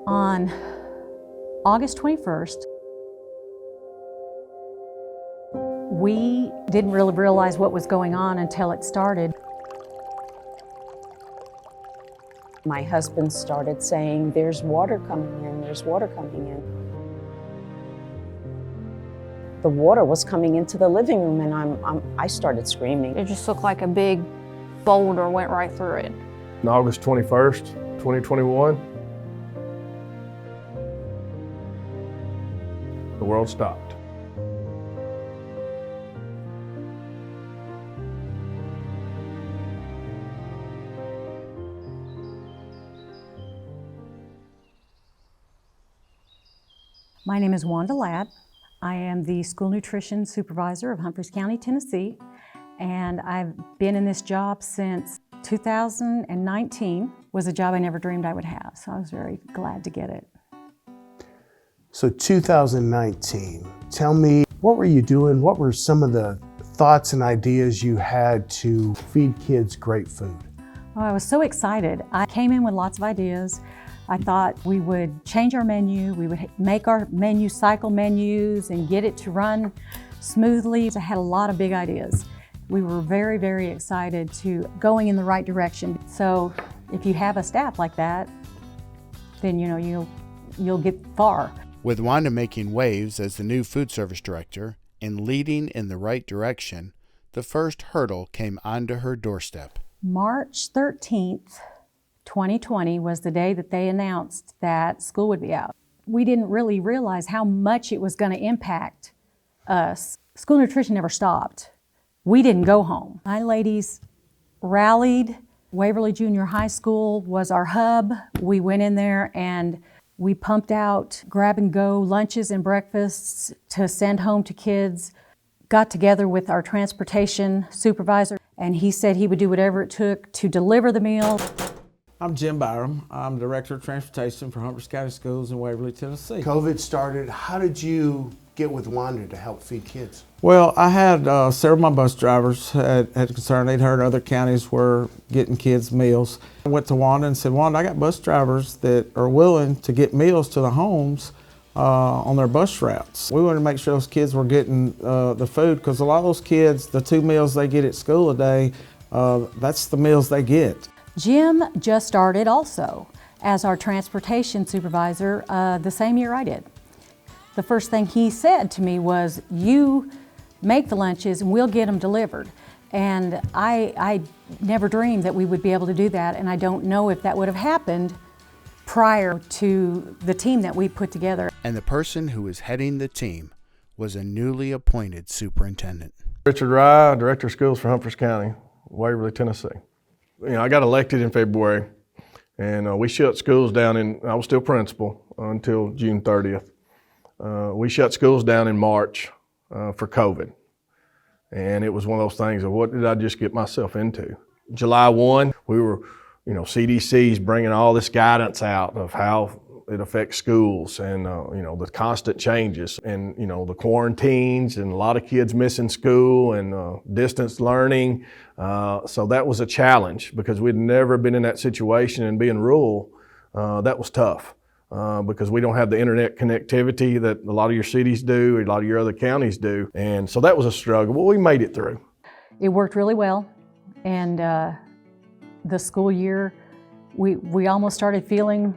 On August 21st, we didn't really realize what was going on until it started. My husband started saying, "There's water coming in, there's water coming in." The water was coming into the living room and I started screaming. It just looked like a big boulder went right through it. On August 21st, 2021, the world stopped. My name is Wanda Ladd. I am the school nutrition supervisor of Humphreys County, Tennessee, and I've been in this job since 2019. Was a job I never dreamed I would have, so I was very glad to get it. So 2019, tell me, what were you doing? What were some of the thoughts and ideas you had to feed kids great food? Oh, I was so excited. I came in with lots of ideas. I thought we would change our menu, we would make our menu cycle menus and get it to run smoothly. I had a lot of big ideas. We were very, very excited to going in the right direction. So if you have a staff like that, then you'll get far. With Wanda making waves as the new food service director and leading in the right direction, the first hurdle came onto her doorstep. March 13th, 2020 was the day that they announced that school would be out. We didn't really realize how much it was going to impact us. School nutrition never stopped. We didn't go home. My ladies rallied. Waverly Junior High School was our hub. We went in there and we pumped out grab-and-go lunches and breakfasts to send home to kids. Got together with our transportation supervisor, and he said he would do whatever it took to deliver the meal. I'm Jim Byram. I'm Director of Transportation for Humphreys County Schools in Waverly, Tennessee. COVID started. How did you get with Wanda to help feed kids? Well, I had several of my bus drivers had concern. They'd heard other counties were getting kids meals. I went to Wanda and said, "Wanda, I got bus drivers that are willing to get meals to the homes on their bus routes." We wanted to make sure those kids were getting the food, because a lot of those kids, the 2 meals they get at school a day, that's the meals they get. Jim just started also as our transportation supervisor the same year I did. The first thing he said to me was, "You make the lunches and we'll get them delivered." And I never dreamed that we would be able to do that, and I don't know if that would have happened prior to the team that we put together. And the person who was heading the team was a newly appointed superintendent. Richard Rye, Director of Schools for Humphreys County, Waverly, Tennessee. I got elected in February, and we shut schools down I was still principal until June 30th. We shut schools down in March for COVID. And it was one of those things of, what did I just get myself into? July 1, we were, CDC's bringing all this guidance out of how it affects schools and, the constant changes and, the quarantines and a lot of kids missing school and distance learning. So that was a challenge because we'd never been in that situation, and being rural, that was tough because we don't have the internet connectivity that a lot of your cities do, a lot of your other counties do. And so that was a struggle, but we made it through. It worked really well, and the school year, we almost started feeling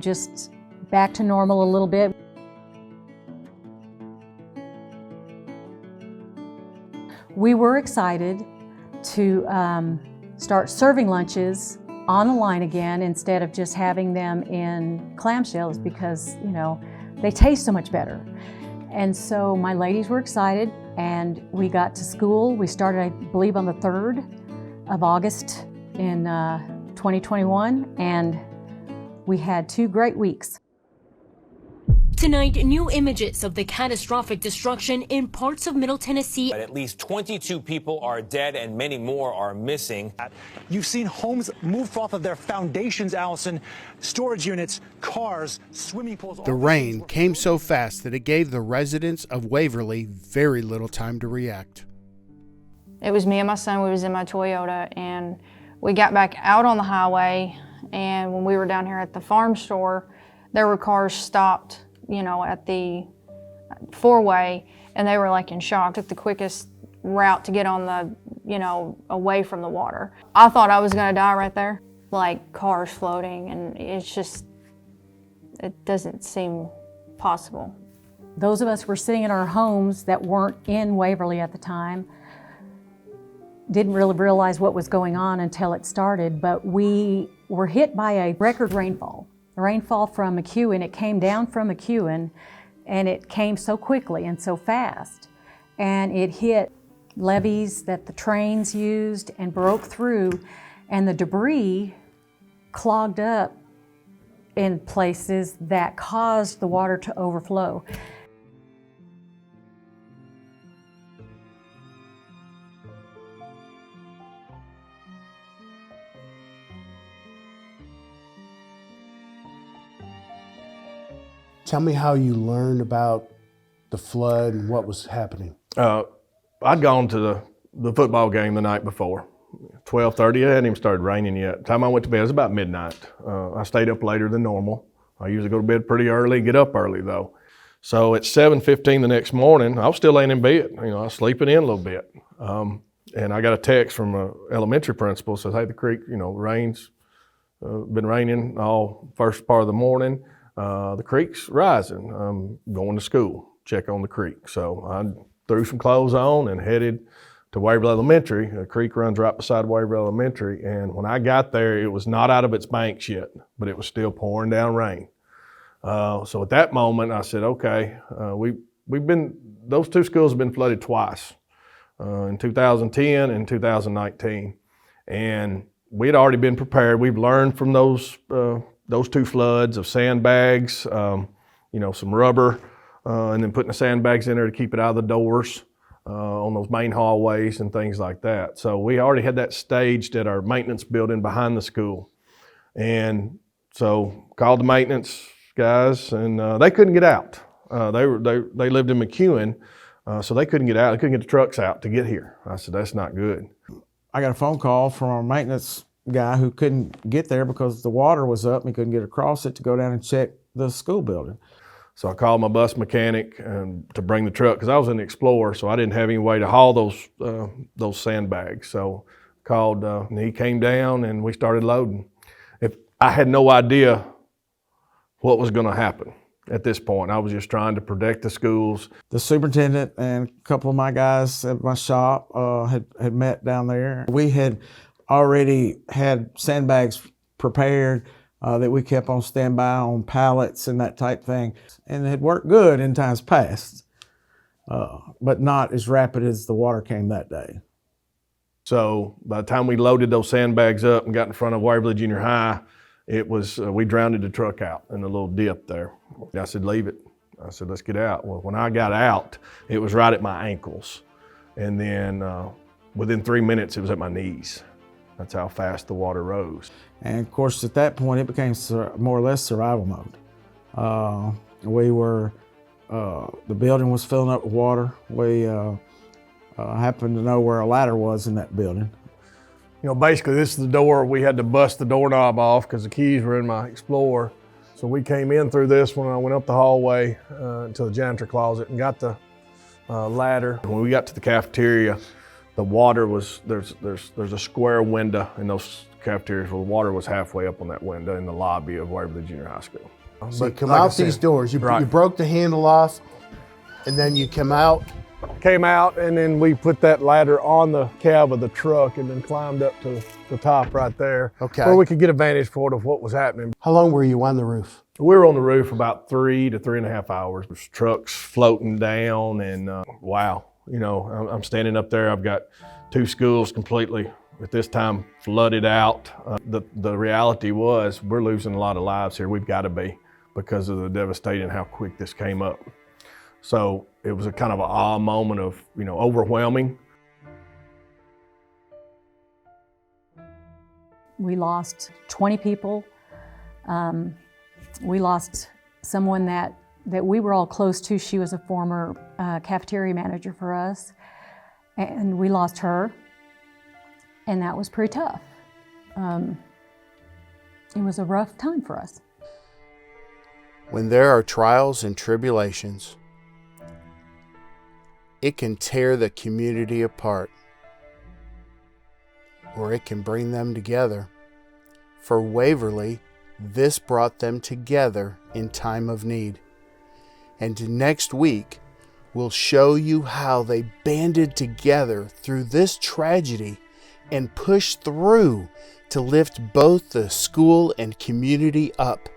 just back to normal a little bit. We were excited to start serving lunches on the line again instead of just having them in clamshells because, they taste so much better. And so my ladies were excited, and we got to school. We started, I believe, on the 3rd of August in 2021, and we had 2 great weeks. Tonight, new images of the catastrophic destruction in parts of Middle Tennessee. At least 22 people are dead and many more are missing. You've seen homes move off of their foundations, Allison, storage units, cars, swimming pools. The rain came so fast that it gave the residents of Waverly very little time to react. It was me and my son. We was in my Toyota, and we got back out on the highway And when we were down here at the farm store, there were cars stopped, you know, at the four-way, and they were like in shock. Took the quickest route to get on the, you know, away from the water. I thought I was gonna die right there, like cars floating, and it's just, it doesn't seem possible. Those of us who were sitting in our homes that weren't in Waverly at the time didn't really realize what was going on until it started, but we were hit by a record rainfall. The rainfall from McEwen, it came down from McEwen, and it came so quickly and so fast. And it hit levees that the trains used and broke through, and the debris clogged up in places that caused the water to overflow. Tell me how you learned about the flood and what was happening. I'd gone to the football game the night before. 12:30, it hadn't even started raining yet. The time I went to bed, it was about midnight. I stayed up later than normal. I usually go to bed pretty early, get up early though. So at 7:15 the next morning, I was still laying in bed. You know, I was sleeping in a little bit. And I got a text from an elementary principal, says, hey, the creek, you know, rain's been raining all first part of the morning. The creek's rising. I'm going to school, check on the creek. So I threw some clothes on and headed to Waverly Elementary. The creek runs right beside Waverly Elementary. And when I got there, it was not out of its banks yet, but it was still pouring down rain. So at that moment, I said, okay, those two schools have been flooded twice, in 2010 and 2019. And we had already been prepared. We've learned from those two floods of sandbags, you know, some rubber, and then putting the sandbags in there to keep it out of the doors on those main hallways and things like that. So we already had that staged at our maintenance building behind the school. And so called the maintenance guys, and they couldn't get out. They lived in McEwen, so they couldn't get out. They couldn't get the trucks out to get here. I said, that's not good. I got a phone call from our maintenance guy who couldn't get there because the water was up and he couldn't get across it to go down and check the school building. So I called my bus mechanic to bring the truck, because I was in the Explorer, so I didn't have any way to haul those sandbags. So called, and he came down and we started loading. I had no idea what was going to happen at this point. I was just trying to protect the schools. The superintendent and a couple of my guys at my shop had met down there. We had already had sandbags prepared that we kept on standby on pallets and that type thing. And it had worked good in times past, but not as rapid as the water came that day. So by the time we loaded those sandbags up and got in front of Waverly Junior High, it was, we drowned the truck out in a little dip there. I said, leave it. I said, let's get out. Well, when I got out, it was right at my ankles. And then within 3 minutes, it was at my knees. That's how fast the water rose. And of course, at that point, it became more or less survival mode. The building was filling up with water. We happened to know where a ladder was in that building. You know, basically this is the door. We had to bust the doorknob off because the keys were in my Explorer. So we came in through this when I went up the hallway to the janitor closet and got the ladder. When we got to the cafeteria, the water was, there's a square window in those cafeterias where the water was halfway up on that window in the lobby of Waverly Junior High School. So you come out these doors, you broke the handle off, and then you come out. Came out, and then we put that ladder on the cab of the truck and then climbed up to the top right there. Okay. Where we could get a vantage point of what was happening. How long were you on the roof? We were on the roof about 3 to 3.5 hours. There's trucks floating down, and wow. You know, I'm standing up there. I've got 2 schools completely, at this time, flooded out. The reality was we're losing a lot of lives here. We've got to be, because of the devastating how quick this came up. So it was a kind of an awe moment of, you know, overwhelming. We lost 20 people. We lost someone that we were all close to. She was a former cafeteria manager for us, and we lost her, and that was pretty tough. It was a rough time for us. When there are trials and tribulations, it can tear the community apart, or it can bring them together. For Waverly, this brought them together in time of need. And next week, we'll show you how they banded together through this tragedy and pushed through to lift both the school and community up.